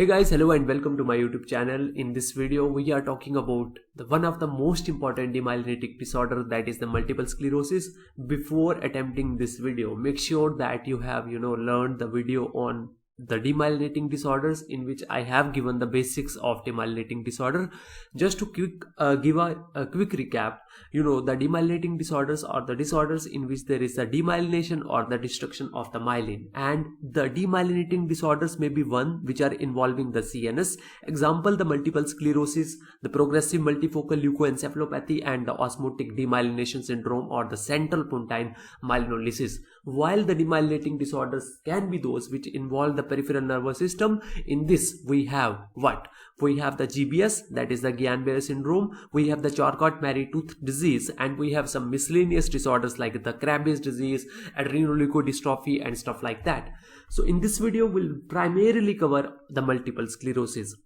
Hey guys, hello and welcome to my YouTube channel. In this video, we are talking about one of the most important demyelinating disorder, that is the multiple sclerosis. Before attempting this video, make sure that you have learned the video on the demyelinating disorders, in which I have given the basics of demyelinating disorder. Just to give a quick recap, the demyelinating disorders are the disorders in which there is a demyelination or the destruction of the myelin, and the demyelinating disorders may be one which are involving the CNS. Example, the multiple sclerosis, the progressive multifocal leukoencephalopathy, and the osmotic demyelination syndrome or the central pontine myelinolysis. While the demyelinating disorders can be those which involve the peripheral nervous system, in this we have what? We have the GBS, that is the Guillain-Barré syndrome, we have the Charcot-Marie-Tooth disease, and we have some miscellaneous disorders like the Krabbe's disease, adrenoleukodystrophy and stuff like that. So in this video, we'll primarily cover the multiple sclerosis.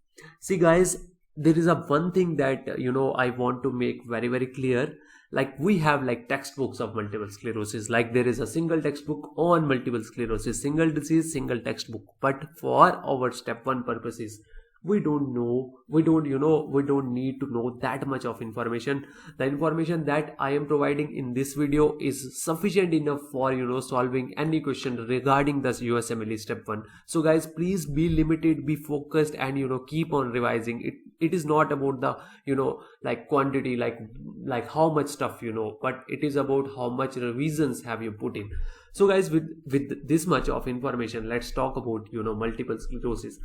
See guys, there is one thing that I want to make very clear. Like, we have textbooks of multiple sclerosis, like there is a single textbook on multiple sclerosis, single disease, single textbook. But for our step 1 purposes, we don't need to know that much of information. The information that I am providing in this video is sufficient enough for solving any question regarding this USMLE step 1. So guys, please be limited, be focused, and keep on revising it. It is not about the quantity, like how much stuff but it is about how much revisions have you put in. So guys, with this much of information, let's talk about multiple sclerosis.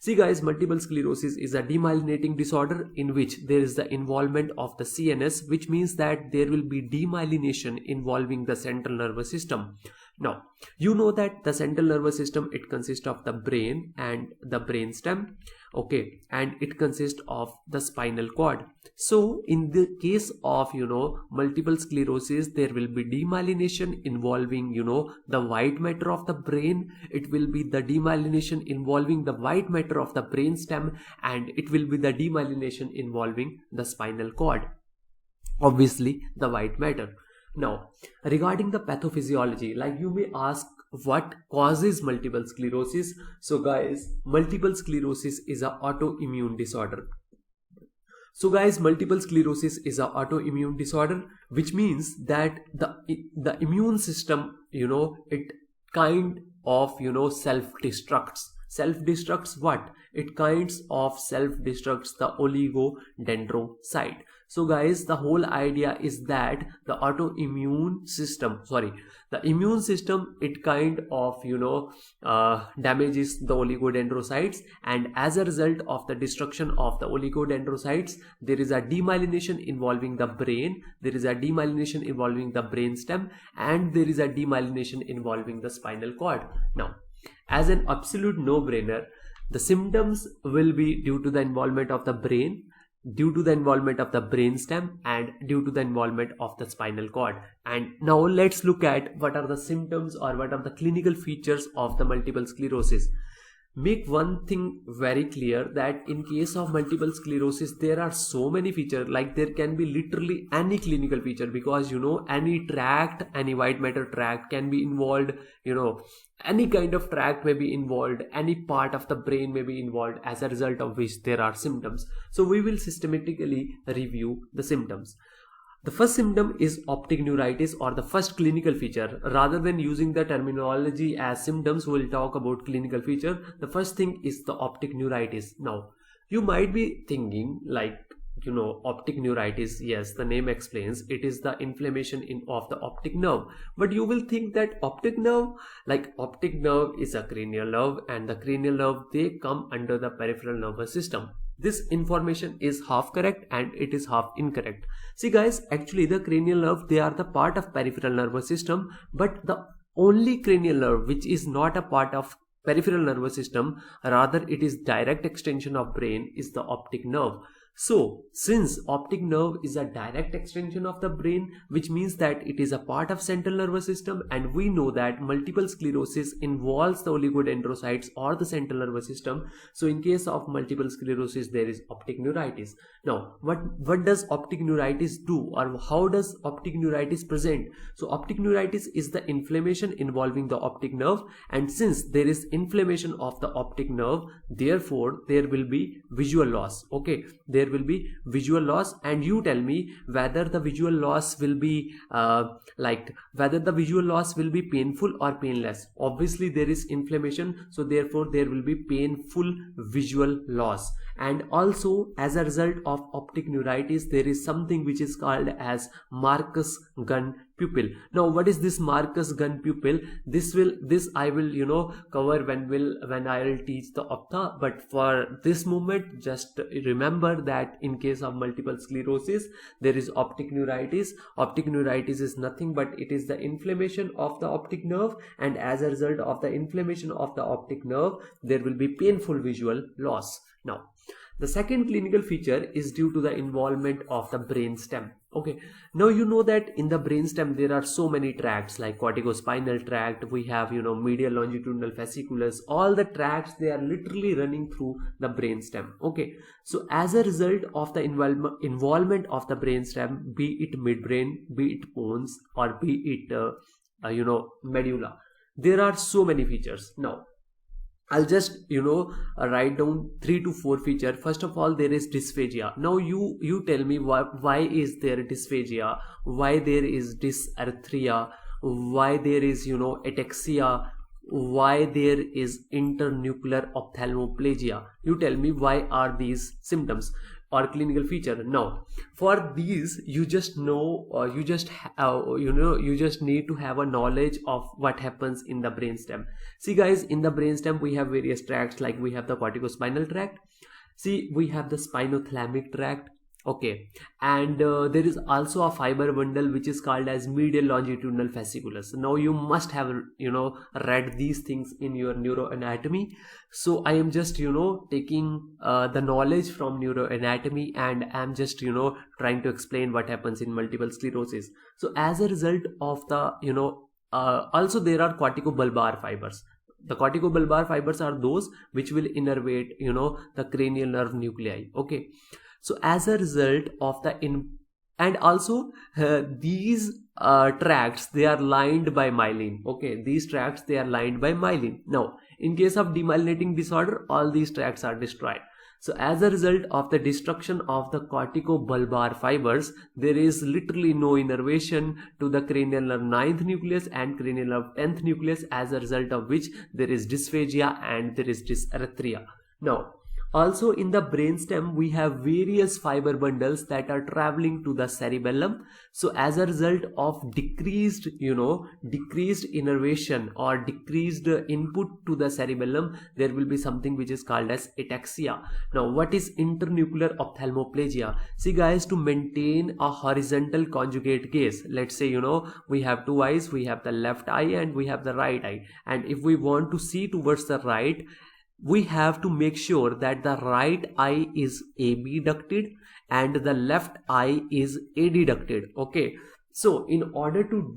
See guys, multiple sclerosis is a demyelinating disorder in which there is the involvement of the CNS, which means that there will be demyelination involving the central nervous system. Now, you know that the central nervous system, it consists of the brain and the brainstem, okay, and it consists of the spinal cord. So in the case of multiple sclerosis, there will be demyelination involving the white matter of the brain. It will be the demyelination involving the white matter of the brainstem, and it will be the demyelination involving the spinal cord, obviously the white matter. Now, regarding the pathophysiology, like you may ask, what causes multiple sclerosis? So guys, multiple sclerosis is an autoimmune disorder. So guys, multiple sclerosis is an autoimmune disorder, which means that the immune system, it kind of self-destructs. Self-destructs what? It kinds of self-destructs the oligodendrocyte. So guys, the whole idea is that the immune system, it kind of damages the oligodendrocytes, and as a result of the destruction of the oligodendrocytes, there is a demyelination involving the brain, there is a demyelination involving the brainstem, and there is a demyelination involving the spinal cord. Now, as an absolute no-brainer, the symptoms will be due to the involvement of the brain, due to the involvement of the brainstem, and due to the involvement of the spinal cord. And now let's look at what are the symptoms or what are the clinical features of the multiple sclerosis. Make one thing very clear, that in case of multiple sclerosis, there are so many features, like there can be literally any clinical feature, because any tract, any white matter tract can be involved, any kind of tract may be involved, any part of the brain may be involved, as a result of which there are symptoms. So we will systematically review the symptoms. The first symptom is optic neuritis, or the first clinical feature. Rather than using the terminology as symptoms, we will talk about clinical feature. The first thing is the optic neuritis. Now, you might be thinking like, optic neuritis, yes, the name explains, it is the inflammation of the optic nerve. But you will think that optic nerve is a cranial nerve, and the cranial nerve, they come under the peripheral nervous system. This information is half correct and it is half incorrect. See guys, actually the cranial nerve, they are the part of peripheral nervous system, but the only cranial nerve which is not a part of peripheral nervous system, rather it is direct extension of brain, is the optic nerve. So, since optic nerve is a direct extension of the brain, which means that it is a part of central nervous system, and we know that multiple sclerosis involves the oligodendrocytes or the central nervous system. So, in case of multiple sclerosis, there is optic neuritis. Now, what does optic neuritis do, or how does optic neuritis present? So, optic neuritis is the inflammation involving the optic nerve, and since there is inflammation of the optic nerve, therefore there will be visual loss. Okay, there will be visual loss, and you tell me whether the visual loss will be whether the visual loss will be painful or painless. Obviously there is inflammation, so therefore there will be painful visual loss. And also, as a result of optic neuritis, there is something which is called as Marcus Gunn pupil. Now, what is this Marcus Gunn pupil? This I will cover when I will teach the ophtha. But for this moment, just remember that in case of multiple sclerosis, there is optic neuritis. Optic neuritis is nothing but it is the inflammation of the optic nerve, and as a result of the inflammation of the optic nerve, there will be painful visual loss. Now, the second clinical feature is due to the involvement of the brainstem. Okay, now you know that in the brainstem there are so many tracts like corticospinal tract, we have medial longitudinal fasciculus. All the tracts, they are literally running through the brainstem. Okay, so as a result of the involvement of the brainstem, be it midbrain, be it pons, or be it medulla, there are so many features. Now, I'll just write down 3 to 4 features. First of all, there is dysphagia. Now you tell me why is there dysphagia, why there is dysarthria, why there is ataxia, why there is internuclear ophthalmoplegia. You tell me why are these symptoms or clinical feature. Now, for these, you just you just need to have a knowledge of what happens in the brainstem. See guys, in the brainstem we have various tracts, like we have the corticospinal tract. See, we have the spinothalamic tract. Okay, and there is also a fiber bundle which is called as medial longitudinal fasciculus. Now you must have read these things in your neuroanatomy. So I am just taking the knowledge from neuroanatomy, and I am just trying to explain what happens in multiple sclerosis. So as a result of the also there are corticobulbar fibers. The corticobulbar fibers are those which will innervate the cranial nerve nuclei. Okay, so as a result of and also these tracts, they are lined by myelin. Okay, these tracts, they are lined by myelin. Now, in case of demyelinating disorder, all these tracts are destroyed. So as a result of the destruction of the corticobulbar fibers, there is literally no innervation to the cranial nerve 9th nucleus and cranial nerve 10th nucleus, as a result of which there is dysphagia and there is dysarthria. Now, also in the brainstem, we have various fiber bundles that are traveling to the cerebellum. So as a result of decreased innervation or decreased input to the cerebellum, there will be something which is called as ataxia. Now, what is internuclear ophthalmoplegia? See guys, to maintain a horizontal conjugate gaze, let's say we have two eyes, we have the left eye and we have the right eye, and if we want to see towards the right, we have to make sure that the right eye is abducted and the left eye is adducted. Okay, so in order to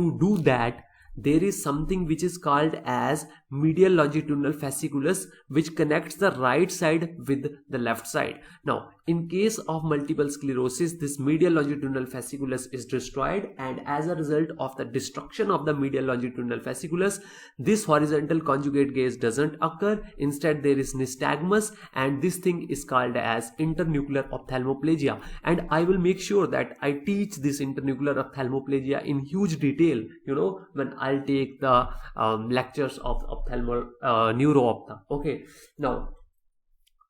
do that, there is something which is called as medial longitudinal fasciculus, which connects the right side with the left side. Now, in case of multiple sclerosis, this medial longitudinal fasciculus is destroyed, and as a result of the destruction of the medial longitudinal fasciculus, this horizontal conjugate gaze doesn't occur. Instead, there is nystagmus, and this thing is called as internuclear ophthalmoplegia. And I will make sure that I teach this internuclear ophthalmoplegia in huge detail, when I'll take the lectures of neuro-ophtha. Okay, now,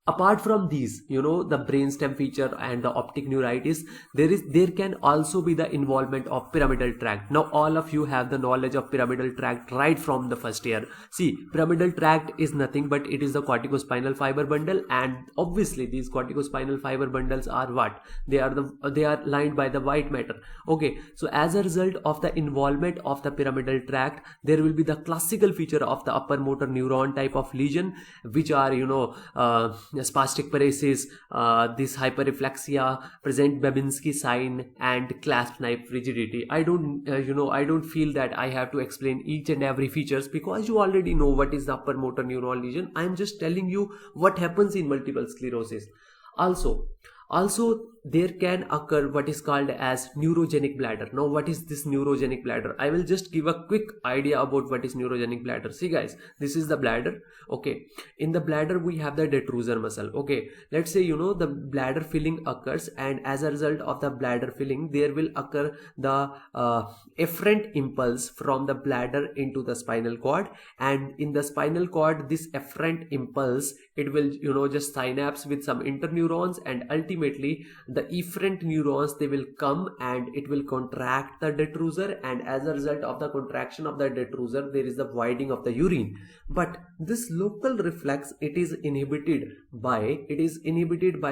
apart from these, the brainstem feature and the optic neuritis, there can also be the involvement of pyramidal tract. Now, all of you have the knowledge of pyramidal tract right from the first year. See, pyramidal tract is nothing but it is the corticospinal fiber bundle, and obviously these corticospinal fiber bundles are what? They are lined by the white matter. Okay, so as a result of the involvement of the pyramidal tract, there will be the classical feature of the upper motor neuron type of lesion, which are spastic paresis, this hyperreflexia, present Babinski sign, and clasp knife rigidity. I don't, I don't feel that I have to explain each and every features because you already know what is the upper motor neuron lesion. I am just telling you what happens in multiple sclerosis. Also there can occur what is called as neurogenic bladder. Now what is this neurogenic bladder? I will just give a quick idea about what is neurogenic bladder. See guys, this is the bladder. Okay, in the bladder we have the detrusor muscle. Okay, let's say the bladder filling occurs, and as a result of the bladder filling there will occur the efferent impulse from the bladder into the spinal cord, and in the spinal cord this efferent impulse, it will just synapse with some interneurons, and ultimately the efferent neurons, they will come and it will contract the detrusor, and as a result of the contraction of the detrusor there is the voiding of the urine. But this local reflex, it is inhibited by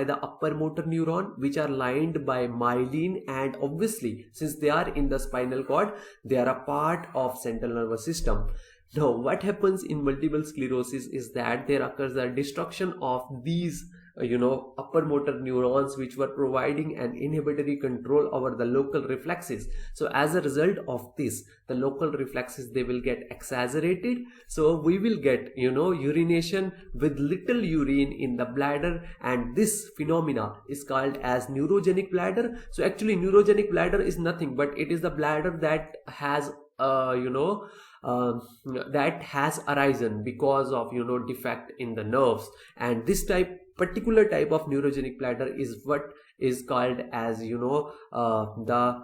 the upper motor neuron, which are lined by myelin, and obviously since they are in the spinal cord, they are a part of central nervous system. Now what happens in multiple sclerosis is that there occurs the destruction of these upper motor neurons, which were providing an inhibitory control over the local reflexes. So as a result of this, the local reflexes, they will get exaggerated. So we will get urination with little urine in the bladder, and this phenomena is called as neurogenic bladder. So actually neurogenic bladder is nothing but it is the bladder that has that has arisen because of defect in the nerves, and this particular type of neurogenic bladder is what is called as the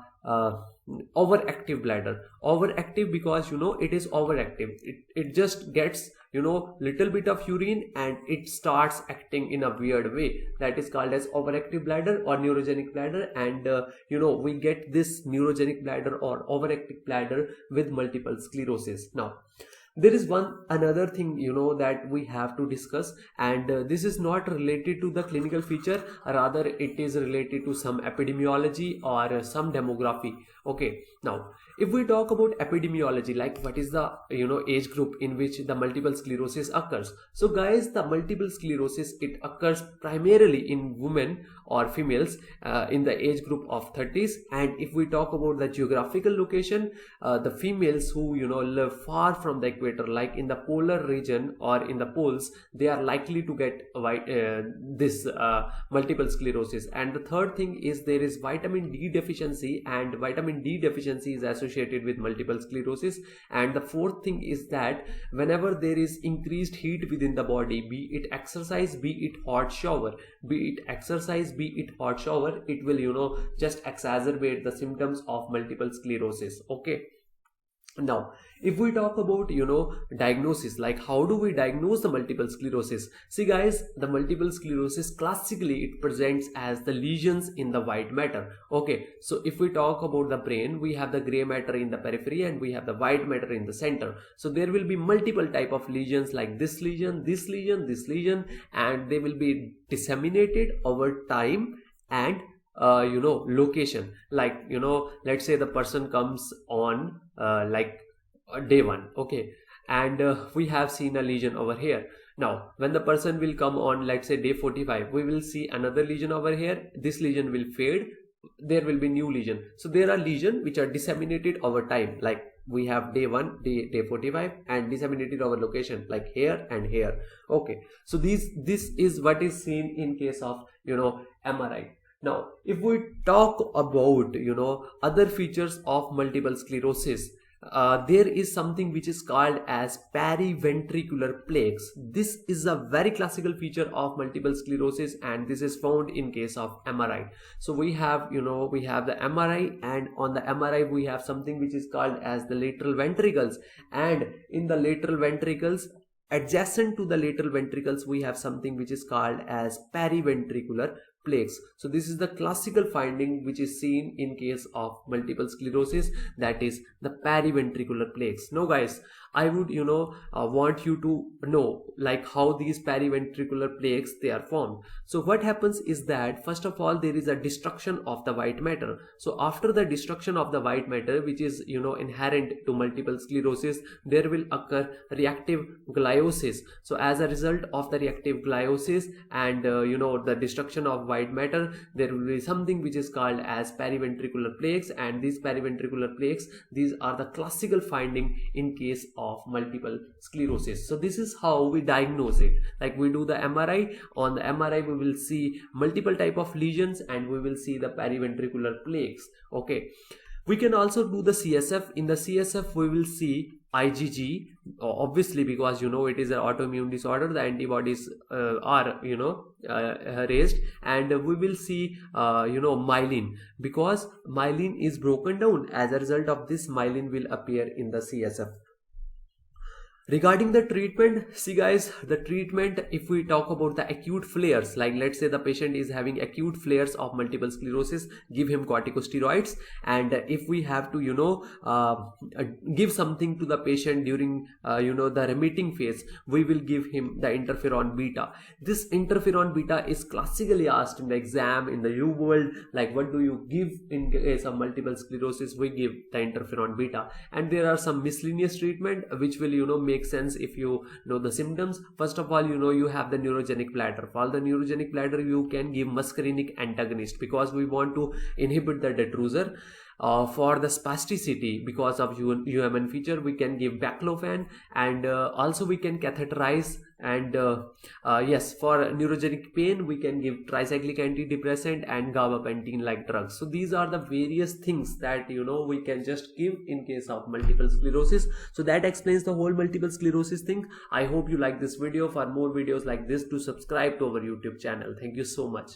overactive bladder. Overactive because it is overactive, it just gets little bit of urine and it starts acting in a weird way. That is called as overactive bladder or neurogenic bladder, and we get this neurogenic bladder or overactive bladder with multiple sclerosis. Now there is another thing that we have to discuss, and this is not related to the clinical feature, rather it is related to some epidemiology or some demography. Okay, now if we talk about epidemiology, like what is the age group in which the multiple sclerosis occurs. So guys, the multiple sclerosis, it occurs primarily in women or females in the age group of 30s, and if we talk about the geographical location, the females who live far from the equator, like in the polar region or in the poles, they are likely to get this multiple sclerosis. And the third thing is there is vitamin D deficiency, and vitamin D deficiency is associated with multiple sclerosis. And the fourth thing is that whenever there is increased heat within the body, be it exercise, be it hot shower, it will just exacerbate the symptoms of multiple sclerosis. Okay, now if we talk about diagnosis, like how do we diagnose the multiple sclerosis? See guys, the multiple sclerosis classically it presents as the lesions in the white matter. Okay, so if we talk about the brain, we have the gray matter in the periphery and we have the white matter in the center. So there will be multiple type of lesions, like this lesion, this lesion, this lesion, and they will be disseminated over time and location. Like let's say the person comes on like day 1, okay, and we have seen a lesion over here. Now when the person will come on, let's say day 45, we will see another lesion over here. This lesion will fade, there will be new lesion. So there are lesions which are disseminated over time, like we have day 1, day 45, and disseminated over location, like here and here. Okay, so this is what is seen in case of MRI. Now if we talk about other features of multiple sclerosis, there is something which is called as periventricular plaques. This is a very classical feature of multiple sclerosis, and this is found in case of MRI. So we have we have the MRI, and on the MRI we have something which is called as the lateral ventricles, and in the lateral ventricles, adjacent to the lateral ventricles, we have something which is called as periventricular plaques. So this is the classical finding which is seen in case of multiple sclerosis, that is the periventricular plaques. Now guys, I would want you to know like how these periventricular plaques they are formed. So what happens is that first of all there is a destruction of the white matter. So after the destruction of the white matter, which is inherent to multiple sclerosis, there will occur reactive gliosis. So as a result of the reactive gliosis and the destruction of white matter, there will be something which is called as periventricular plaques, and these periventricular plaques, these are the classical finding in case of multiple sclerosis. So this is how we diagnose it. Like we do the MRI. On the MRI we will see multiple type of lesions and we will see the periventricular plaques. Okay, we can also do the CSF. In the CSF we will see IgG, obviously because it is an autoimmune disorder, the antibodies are raised, and we will see myelin, because myelin is broken down. As a result of this, myelin will appear in the CSF. Regarding the treatment, see guys, the treatment, if we talk about the acute flares, like let's say the patient is having acute flares of multiple sclerosis, give him corticosteroids. And if we have to give something to the patient during the remitting phase, we will give him the interferon beta. This interferon beta is classically asked in the exam, in the U world, like what do you give in case of multiple sclerosis? We give the interferon beta. And there are some miscellaneous treatment which will make sense if you know the symptoms. First of all, you have the neurogenic bladder. For the neurogenic bladder, you can give muscarinic antagonist because we want to inhibit the detrusor. For the spasticity, because of UMN feature, we can give baclofen, and also we can catheterize. And yes, for neurogenic pain, we can give tricyclic antidepressant and gabapentin like drugs. So these are the various things that we can just give in case of multiple sclerosis. So that explains the whole multiple sclerosis thing. I hope you like this video. For more videos like this, to subscribe to our YouTube channel. Thank you so much.